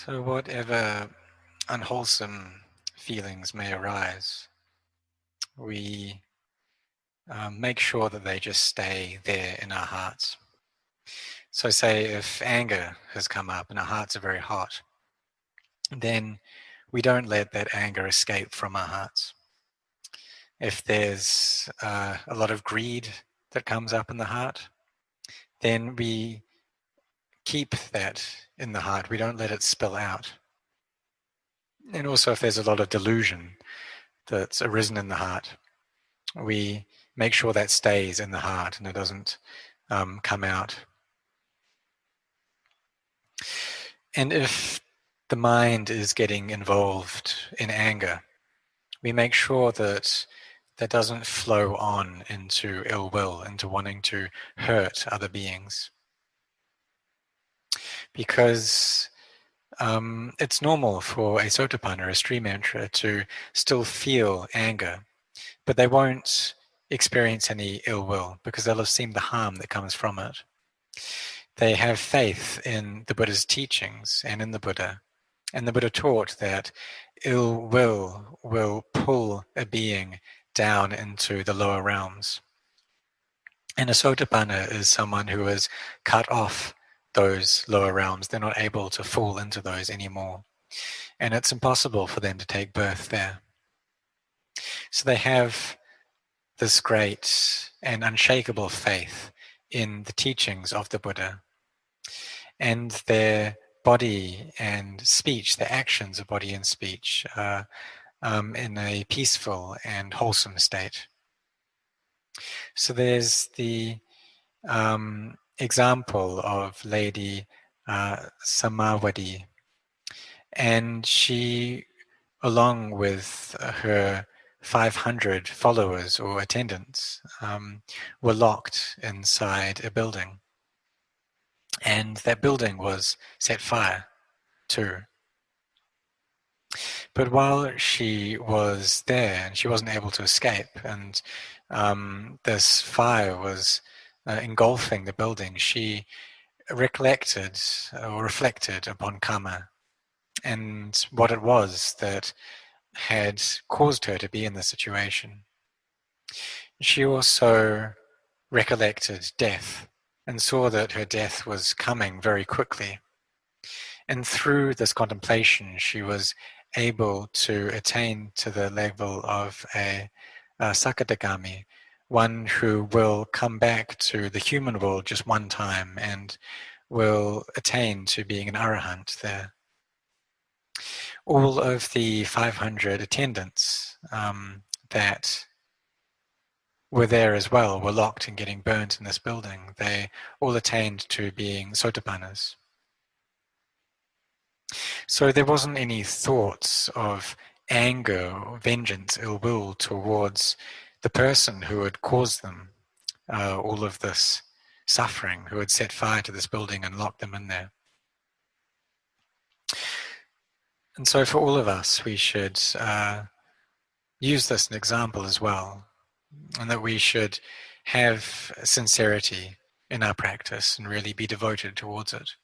So whatever unwholesome feelings may arise, we make sure that they just stay there in our hearts. So say if anger has come up and our hearts are very hot, then we don't let that anger escape from our hearts. If there's a lot of greed that comes up in the heart, then we keep that in the heart. We don't let it spill out. And also if there's a lot of delusion that's arisen in the heart, we make sure that stays in the heart and it doesn't come out. And if the mind is getting involved in anger, we make sure that that doesn't flow on into ill will, into wanting to hurt other beings. Because it's normal for a sotapanna, a stream enterer, to still feel anger, but they won't experience any ill will because they'll have seen the harm that comes from it. They have faith in the Buddha's teachings and in the Buddha. And the Buddha taught that ill will pull a being down into the lower realms. And a sotapanna is someone who has cut off those lower realms. They're not able to fall into those anymore. And it's impossible for them to take birth there. So they have this great and unshakable faith in the teachings of the Buddha. And their body and speech, the actions of body and speech, in a peaceful and wholesome state. So there's the example of Lady Samawati, and she, along with her 500 followers or attendants, were locked inside a building. And that building was set fire to. But while she was there, and she wasn't able to escape, and this fire was engulfing the building, she recollected or reflected upon karma and what it was that had caused her to be in this situation. She also recollected death and saw that her death was coming very quickly. And through this contemplation, she was able to attain to the level of a sakadagami, one who will come back to the human world just one time and will attain to being an arahant there. All of the 500 attendants that were there as well were locked and getting burnt in this building. They all attained to being sotapannas. So there wasn't any thoughts of anger or vengeance, ill will towards the person who had caused them all of this suffering, who had set fire to this building and locked them in there. And so for all of us, we should use this as an example as well, and that we should have sincerity in our practice and really be devoted towards it.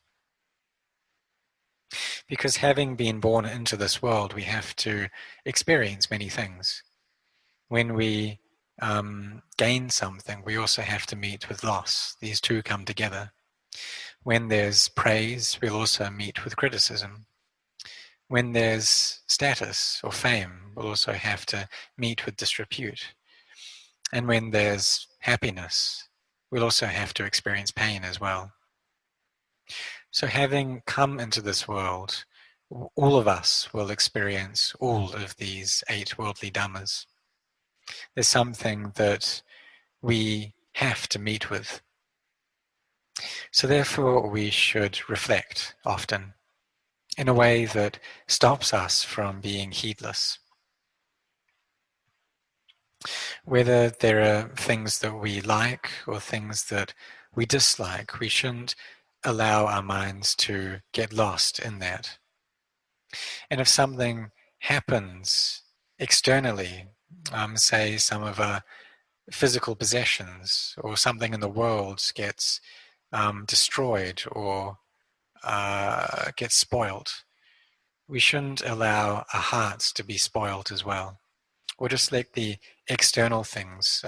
Because having been born into this world, we have to experience many things. When we gain something, we also have to meet with loss. These two come together. When there's praise, we'll also meet with criticism. When there's status or fame, we'll also have to meet with disrepute. And when there's happiness, we'll also have to experience pain as well. So having come into this world, all of us will experience all of these 8 worldly dhammas. There's something that we have to meet with. So therefore we should reflect often in a way that stops us from being heedless. Whether there are things that we like or things that we dislike, we shouldn't allow our minds to get lost in that. And if something happens externally, say some of our physical possessions or something in the world gets destroyed or gets spoilt, we shouldn't allow our hearts to be spoiled as well. Or just let the external things,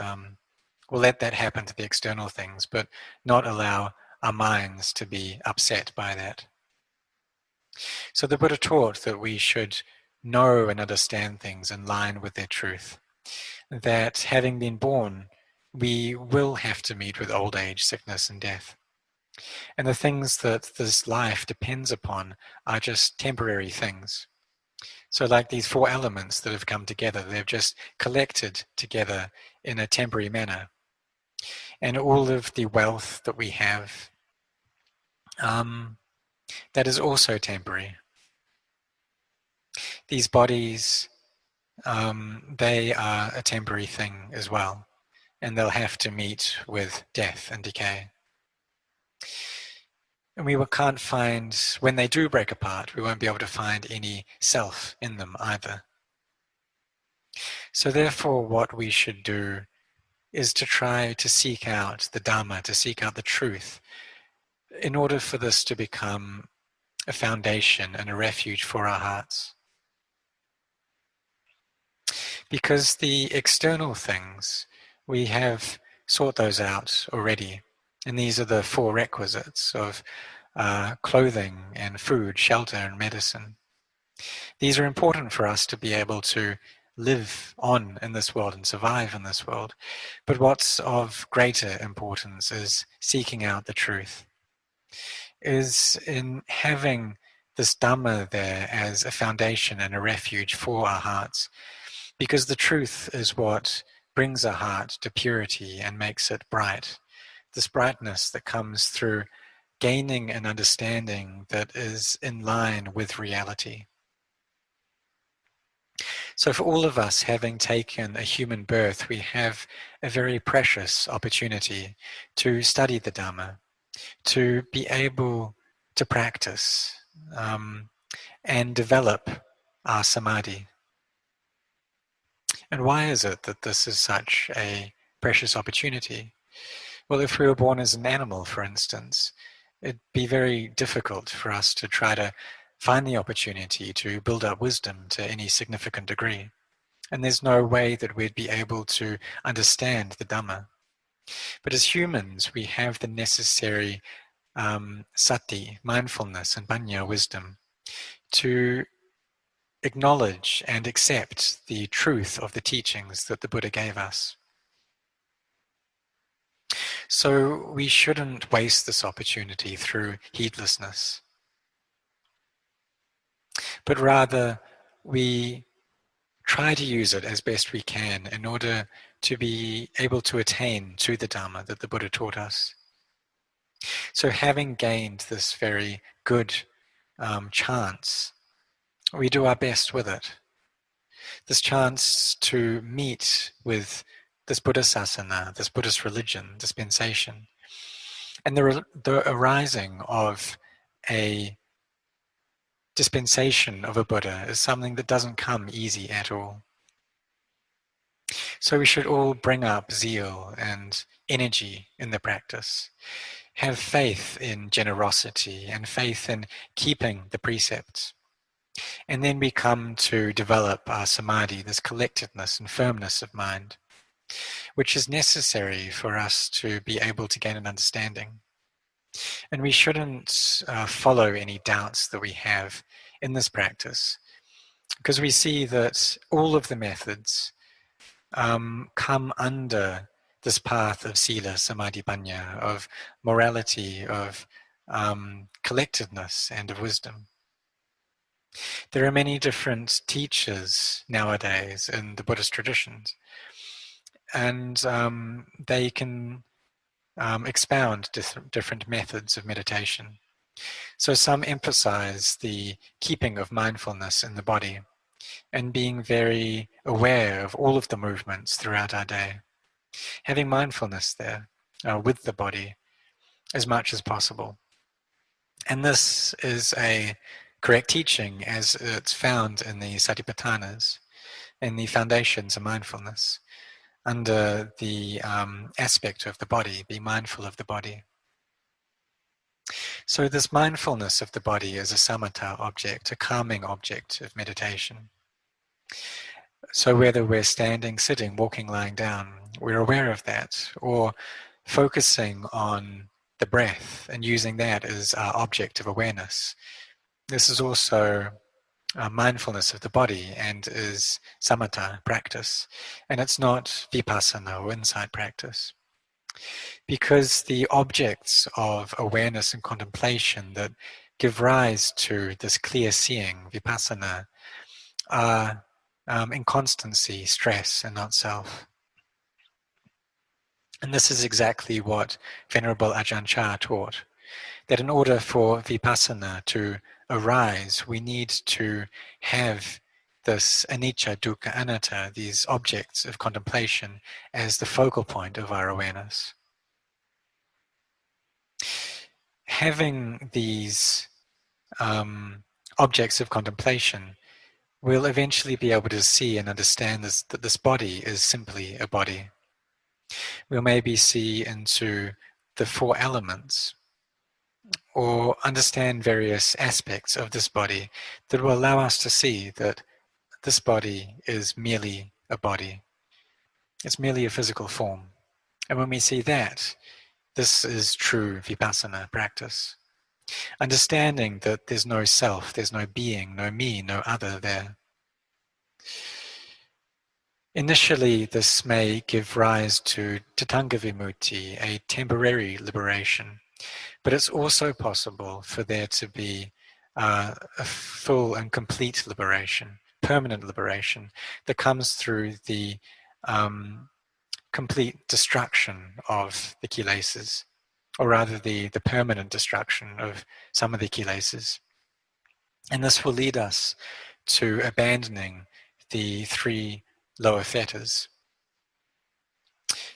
we'll let that happen to the external things, but not allow our minds to be upset by that. So the Buddha taught that we should know and understand things in line with their truth. That having been born, we will have to meet with old age, sickness, and death. And the things that this life depends upon are just temporary things. So like these four elements that have come together, they've just collected together in a temporary manner. And all of the wealth that we have, that is also temporary. These bodies, they are a temporary thing as well. And they'll have to meet with death and decay. And we can't find, when they do break apart, we won't be able to find any self in them either. So therefore, what we should do is to try to seek out the Dhamma, to seek out the truth, in order for this to become a foundation and a refuge for our hearts. Because the external things, we have sought those out already. And these are the four requisites of clothing and food, shelter and medicine. These are important for us to be able to live on in this world and survive in this world. But what's of greater importance is seeking out the truth, is in having this Dhamma there as a foundation and a refuge for our hearts. Because the truth is what brings a heart to purity and makes it bright. This brightness that comes through gaining an understanding that is in line with reality. So for all of us, having taken a human birth, we have a very precious opportunity to study the Dhamma, to be able to practice and develop our samadhi. And why is it that this is such a precious opportunity? Well, if we were born as an animal, for instance, it'd be very difficult for us to try to find the opportunity to build up wisdom to any significant degree. And there's no way that we'd be able to understand the Dhamma. But as humans, we have the necessary sati, mindfulness, and panya, wisdom, to acknowledge and accept the truth of the teachings that the Buddha gave us. So we shouldn't waste this opportunity through heedlessness, but rather we try to use it as best we can in order to be able to attain to the Dhamma that the Buddha taught us. So having gained this very good chance, we do our best with it. This chance to meet with this Buddha sasana, this Buddhist religion, dispensation, and the arising of a dispensation of a Buddha is something that doesn't come easy at all. So we should all bring up zeal and energy in the practice. Have faith in generosity and faith in keeping the precepts. And then we come to develop our samadhi, this collectedness and firmness of mind, which is necessary for us to be able to gain an understanding. And we shouldn't follow any doubts that we have in this practice, because we see that all of the methods come under this path of sila, samadhi, panya, of morality, of collectedness, and of wisdom. There are many different teachers nowadays in the Buddhist traditions, and they can expound different methods of meditation. So some emphasize the keeping of mindfulness in the body and being very aware of all of the movements throughout our day. Having mindfulness there with the body as much as possible. And this is a correct teaching as it's found in the Satipatthanas, in the foundations of mindfulness, under the aspect of the body, be mindful of the body. So this mindfulness of the body is a samatha object, a calming object of meditation. So whether we're standing, sitting, walking, lying down, we're aware of that, or focusing on the breath and using that as our object of awareness. This is also mindfulness of the body and is samatha practice. And it's not vipassana or insight practice. Because the objects of awareness and contemplation that give rise to this clear seeing, vipassana, are inconstancy, stress, and not self. And this is exactly what Venerable Ajahn Chah taught, that in order for vipassana to arise, we need to have this anicca, dukkha, anatta, these objects of contemplation, as the focal point of our awareness. Having these objects of contemplation, we'll eventually be able to see and understand that this body is simply a body. We'll maybe see into the four elements or understand various aspects of this body that will allow us to see that this body is merely a body. It's merely a physical form. And when we see that, this is true vipassana practice. Understanding that there's no self, there's no being, no me, no other there. Initially, this may give rise to Tatanga Vimutti, a temporary liberation, but it's also possible for there to be a full and complete liberation, permanent liberation, that comes through the complete destruction of the kilesas, or rather the permanent destruction of some of the kilesas. And this will lead us to abandoning the three lower fetters.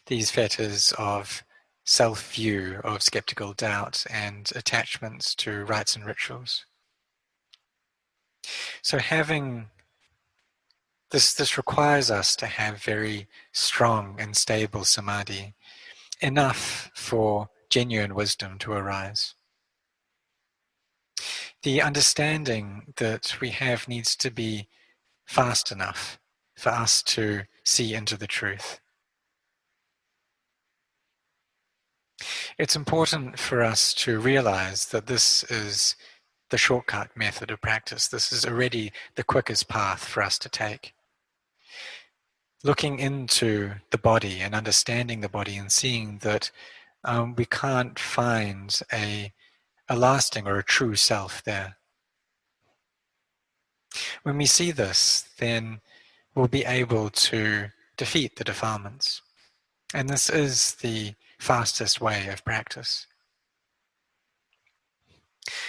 These fetters of self-view, of skeptical doubt, and attachments to rites and rituals. So having this requires us to have very strong and stable samadhi, enough for genuine wisdom to arise. The understanding that we have needs to be fast enough for us to see into the truth. It's important for us to realize that this is the shortcut method of practice. This is already the quickest path for us to take. Looking into the body and understanding the body and seeing that we can't find a lasting or a true self there. When we see this, then we'll be able to defeat the defilements. And this is the fastest way of practice.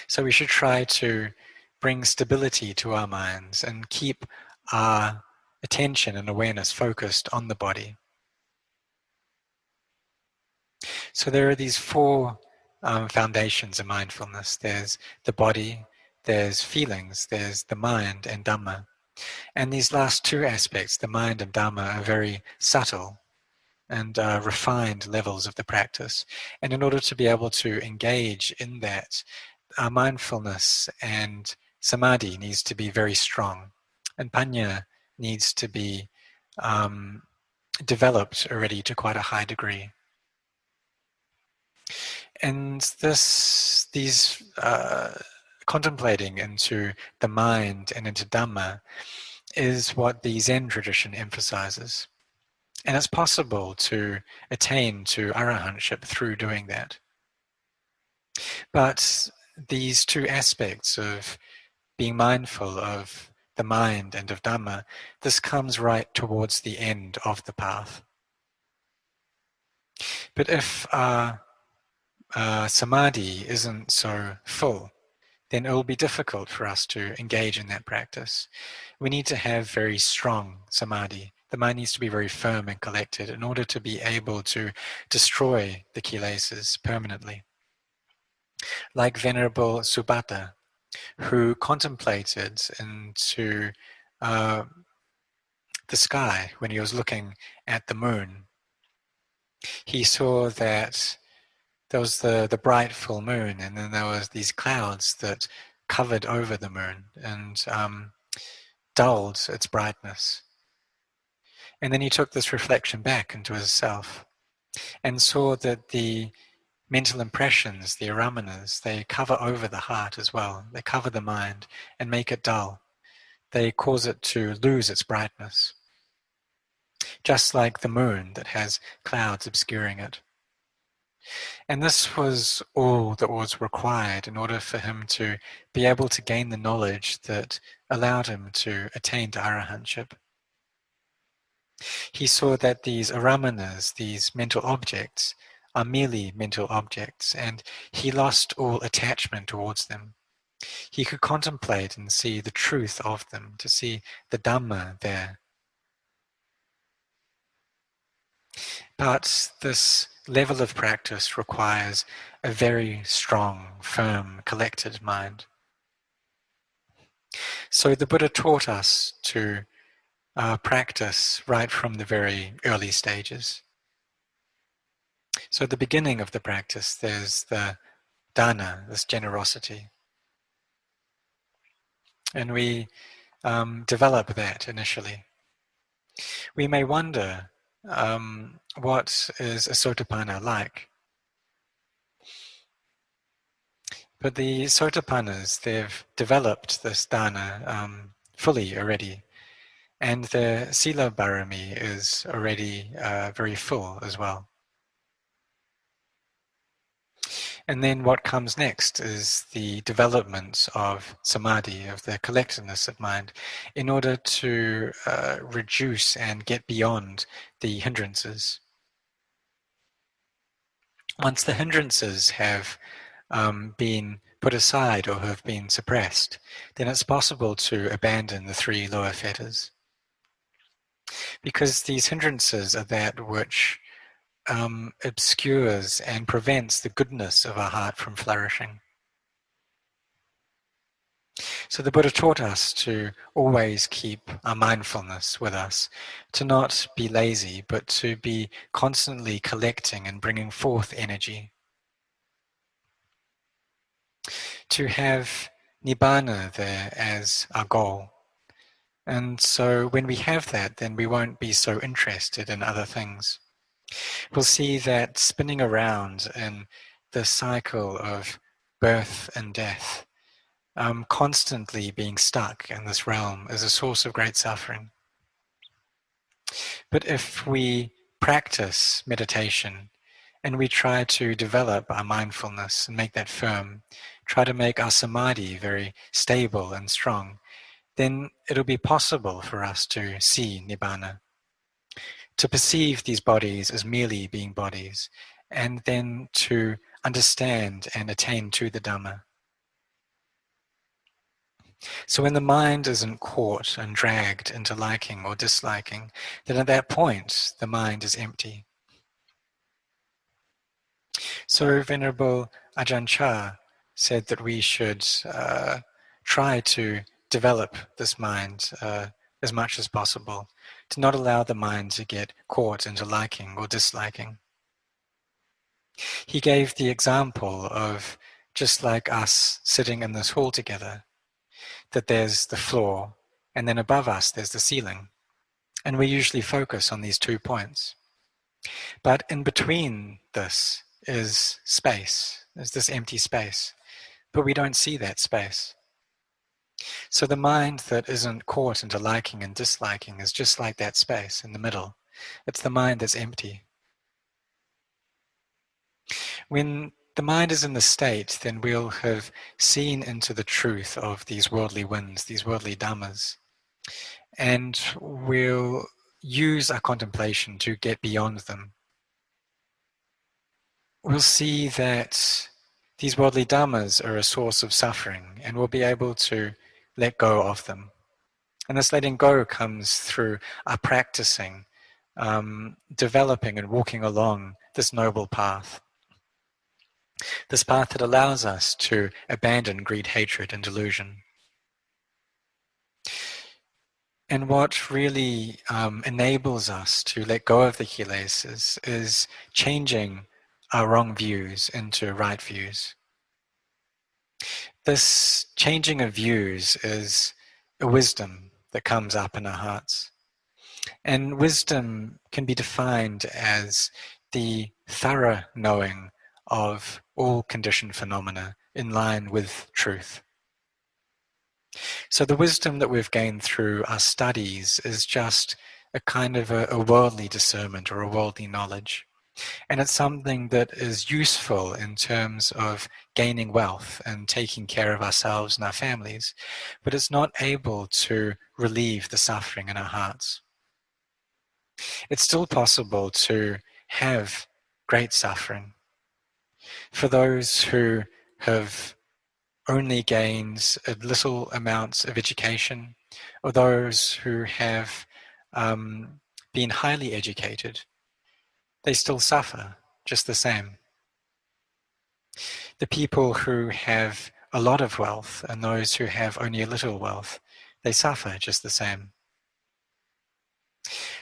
So we should try to bring stability to our minds and keep our attention and awareness focused on the body. So there are these four foundations of mindfulness. There's the body, there's feelings, there's the mind, and Dhamma. And these last two aspects, the mind and Dhamma, are very subtle and refined levels of the practice. And in order to be able to engage in that, our mindfulness and samadhi needs to be very strong. And panya needs to be developed already to quite a high degree. And these contemplating into the mind and into Dhamma is what the Zen tradition emphasizes. And it's possible to attain to arahantship through doing that. But these two aspects of being mindful of the mind and of Dhamma, this comes right towards the end of the path. But if our samadhi isn't so full, then it will be difficult for us to engage in that practice. We need to have very strong samadhi. The mind needs to be very firm and collected in order to be able to destroy the kilesas permanently. Like Venerable Subhata, who contemplated into the sky when he was looking at the moon. He saw that there was the bright full moon, and then there was these clouds that covered over the moon and dulled its brightness. And then he took this reflection back into his self and saw that the mental impressions, the aramanas, they cover over the heart as well. They cover the mind and make it dull. They cause it to lose its brightness, just like the moon that has clouds obscuring it. And this was all that was required in order for him to be able to gain the knowledge that allowed him to attain to arahantship. He saw that these aramanas, these mental objects, are merely mental objects, and he lost all attachment towards them. He could contemplate and see the truth of them, to see the Dhamma there. But this level of practice requires a very strong, firm, collected mind. So the Buddha taught us to practice right from the very early stages. So at the beginning of the practice, there's the dana, this generosity. And we develop that initially. We may wonder, what is a sotapanna like? But the sotapannas, they've developed this dana fully already. And the sila barami is already very full as well. And then what comes next is the development of samadhi, of the collectedness of mind, in order to reduce and get beyond the hindrances. Once the hindrances have been put aside or have been suppressed, then it's possible to abandon the three lower fetters. Because these hindrances are that which obscures and prevents the goodness of our heart from flourishing. So the Buddha taught us to always keep our mindfulness with us, to not be lazy, but to be constantly collecting and bringing forth energy. To have nibbana there as our goal. And so when we have that, then we won't be so interested in other things. We'll see that spinning around in the cycle of birth and death, constantly being stuck in this realm, is a source of great suffering. But if we practice meditation and we try to develop our mindfulness and make that firm, try to make our samadhi very stable and strong, then it'll be possible for us to see nibbana, to perceive these bodies as merely being bodies, and then to understand and attain to the Dhamma. So when the mind isn't caught and dragged into liking or disliking, then at that point the mind is empty. So Venerable Ajahn Chah said that we should try to develop this mind as much as possible, to not allow the mind to get caught into liking or disliking. He gave the example of just like us sitting in this hall together, that there's the floor, and then above us there's the ceiling. And we usually focus on these 2 points. But in between this is space, is this empty space. But we don't see that space. So the mind that isn't caught into liking and disliking is just like that space in the middle. It's the mind that's empty. When the mind is in the state, then we'll have seen into the truth of these worldly winds, these worldly dhammas, and we'll use our contemplation to get beyond them. We'll see that these worldly dhammas are a source of suffering, and we'll be able to let go of them. And this letting go comes through our practicing, developing and walking along this noble path. This path that allows us to abandon greed, hatred, and delusion. And what really enables us to let go of the kilesas is changing our wrong views into right views. This changing of views is a wisdom that comes up in our hearts. And wisdom can be defined as the thorough knowing of all conditioned phenomena in line with truth. So the wisdom that we've gained through our studies is just a kind of a worldly discernment or a worldly knowledge. And it's something that is useful in terms of gaining wealth and taking care of ourselves and our families, but it's not able to relieve the suffering in our hearts. It's still possible to have great suffering. For those who have only gained a little amounts of education, or those who have been highly educated, they still suffer just the same. The people who have a lot of wealth and those who have only a little wealth, they suffer just the same.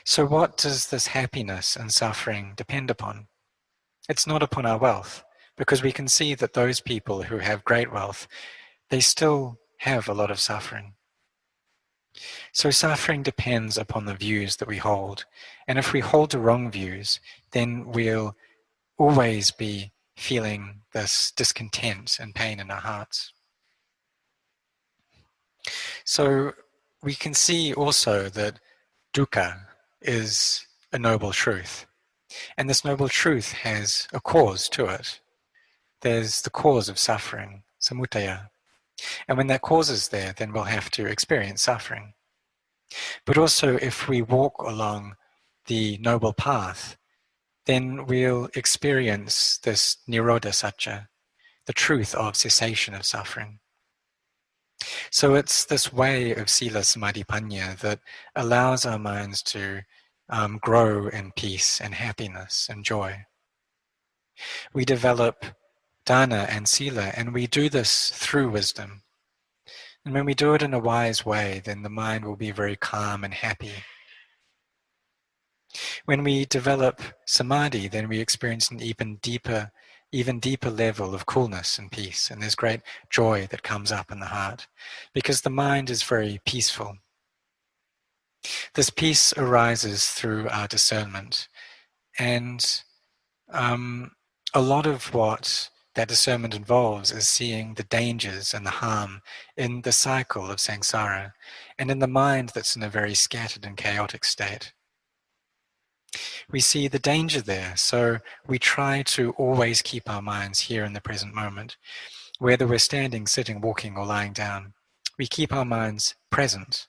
So what does this happiness and suffering depend upon? It's not upon our wealth, because we can see that those people who have great wealth, they still have a lot of suffering. So suffering depends upon the views that we hold. And if we hold the wrong views, then we'll always be feeling this discontent and pain in our hearts. So we can see also that dukkha is a noble truth. And this noble truth has a cause to it. There's the cause of suffering, samudaya. And when that cause is there, then we'll have to experience suffering. But also if we walk along the noble path, then we'll experience this nirodha satya, the truth of cessation of suffering. So it's this way of sila samadhi panya that allows our minds to grow in peace and happiness and joy. We develop dana and sila, and we do this through wisdom. And when we do it in a wise way, then the mind will be very calm and happy. When we develop samadhi, then we experience an even deeper level of coolness and peace. And there's great joy that comes up in the heart because the mind is very peaceful. This peace arises through our discernment. And a lot of what that discernment involves is seeing the dangers and the harm in the cycle of samsara and in the mind that's in a very scattered and chaotic state. We see the danger there, so we try to always keep our minds here in the present moment. Whether we're standing, sitting, walking, or lying down, we keep our minds present,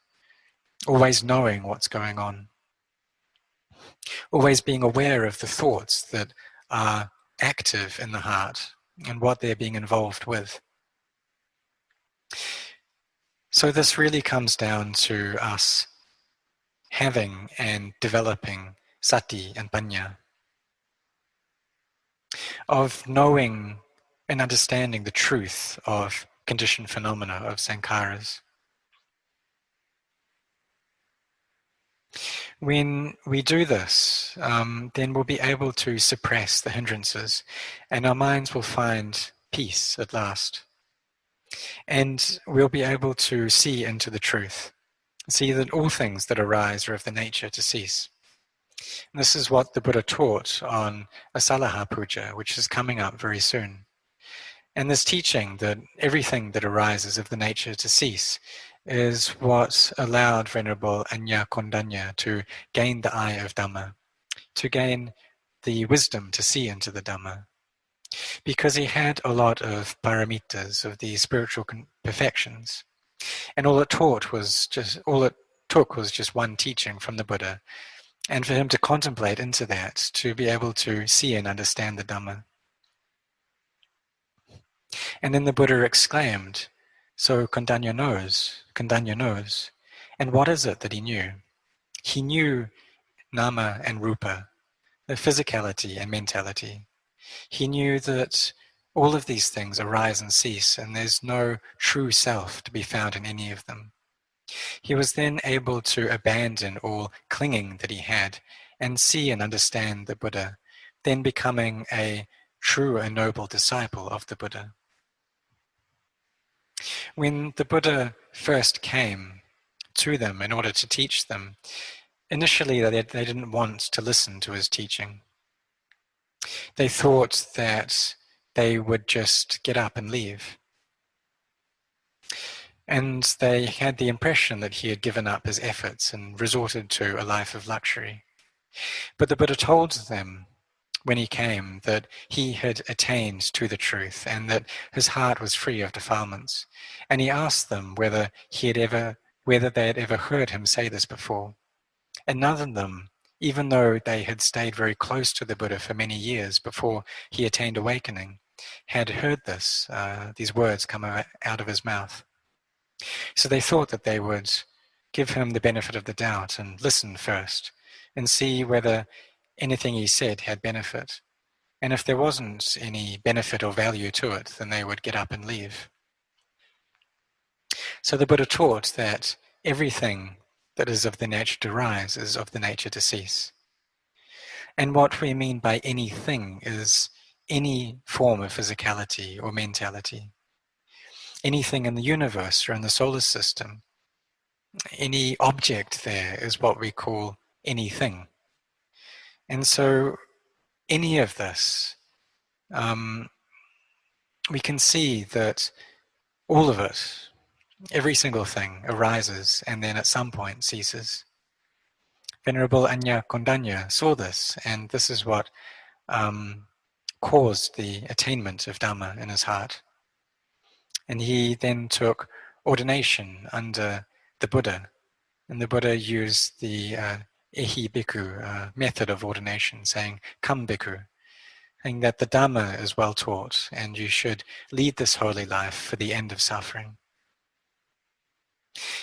always knowing what's going on, always being aware of the thoughts that are active in the heart and what they're being involved with. So this really comes down to us having and developing sati and panya, of knowing and understanding the truth of conditioned phenomena of sankharas. When we do this, then we'll be able to suppress the hindrances and our minds will find peace at last. And we'll be able to see into the truth, see that all things that arise are of the nature to cease. And this is what the Buddha taught on Asalaha Puja, which is coming up very soon. And this teaching that everything that arises of the nature to cease is what allowed Venerable Anya Kondanya to gain the eye of Dhamma, to gain the wisdom to see into the Dhamma. Because he had a lot of paramitas, of the spiritual perfections. And all it took was just one teaching from the Buddha. And for him to contemplate into that, to be able to see and understand the Dhamma. And then the Buddha exclaimed, so Kondanya knows. And what is it that he knew? He knew nama and rupa, the physicality and mentality. He knew that all of these things arise and cease, and there's no true self to be found in any of them. He was then able to abandon all clinging that he had and see and understand the Buddha, then becoming a true and noble disciple of the Buddha. When the Buddha first came to them in order to teach them, initially they didn't want to listen to his teaching. They thought that they would just get up and leave. And they had the impression that he had given up his efforts and resorted to a life of luxury. But the Buddha told them when he came that he had attained to the truth and that his heart was free of defilements. And he asked them whether they had ever heard him say this before. And none of them, even though they had stayed very close to the Buddha for many years before he attained awakening, had heard these words come out of his mouth. So they thought that they would give him the benefit of the doubt and listen first and see whether anything he said had benefit. And if there wasn't any benefit or value to it, then they would get up and leave. So the Buddha taught that everything that is of the nature to rise is of the nature to cease. And what we mean by anything is any form of physicality or mentality. Anything in the universe or in the solar system, any object there is what we call anything. And so any of this, we can see that all of it, every single thing arises and then at some point ceases. Venerable Anya Kondanya saw this, and this is what caused the attainment of Dhamma in his heart. And he then took ordination under the Buddha. And the Buddha used the Ehi Bhikkhu method of ordination, saying, "Come Bhikkhu," saying that the Dhamma is well taught and you should lead this holy life for the end of suffering.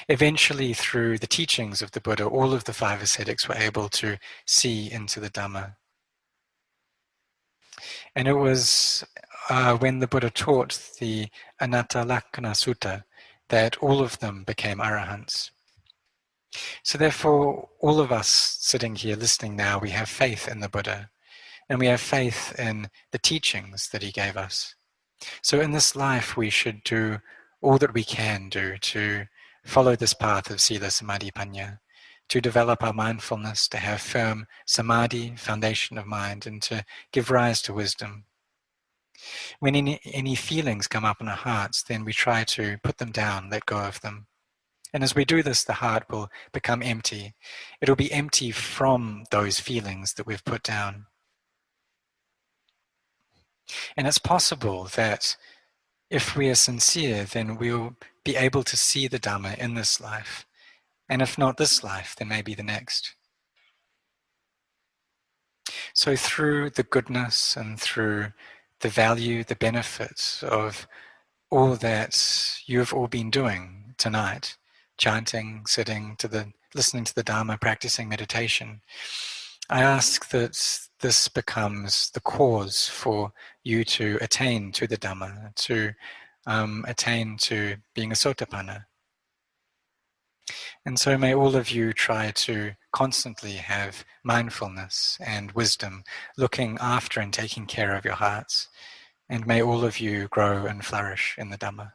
Eventually, through the teachings of the Buddha, all of the 5 ascetics were able to see into the Dhamma. And it was when the Buddha taught the Anatta Lakkhana Sutta that all of them became arahants. So therefore, all of us sitting here listening now, we have faith in the Buddha, and we have faith in the teachings that he gave us. So in this life, we should do all that we can do to follow this path of Sila Samadhi Panya, to develop our mindfulness, to have firm samadhi, foundation of mind, and to give rise to wisdom. When any feelings come up in our hearts, then we try to put them down, let go of them. And as we do this, the heart will become empty. It'll be empty from those feelings that we've put down. And it's possible that if we are sincere, then we'll be able to see the Dhamma in this life. And if not this life, then maybe the next. So through the goodness and through the value, the benefits of all that you've all been doing tonight, chanting, sitting, listening to the Dhamma, practicing meditation, I ask that this becomes the cause for you to attain to the Dhamma, to attain to being a Sotapanna. And so may all of you try to constantly have mindfulness and wisdom, looking after and taking care of your hearts. And may all of you grow and flourish in the Dhamma.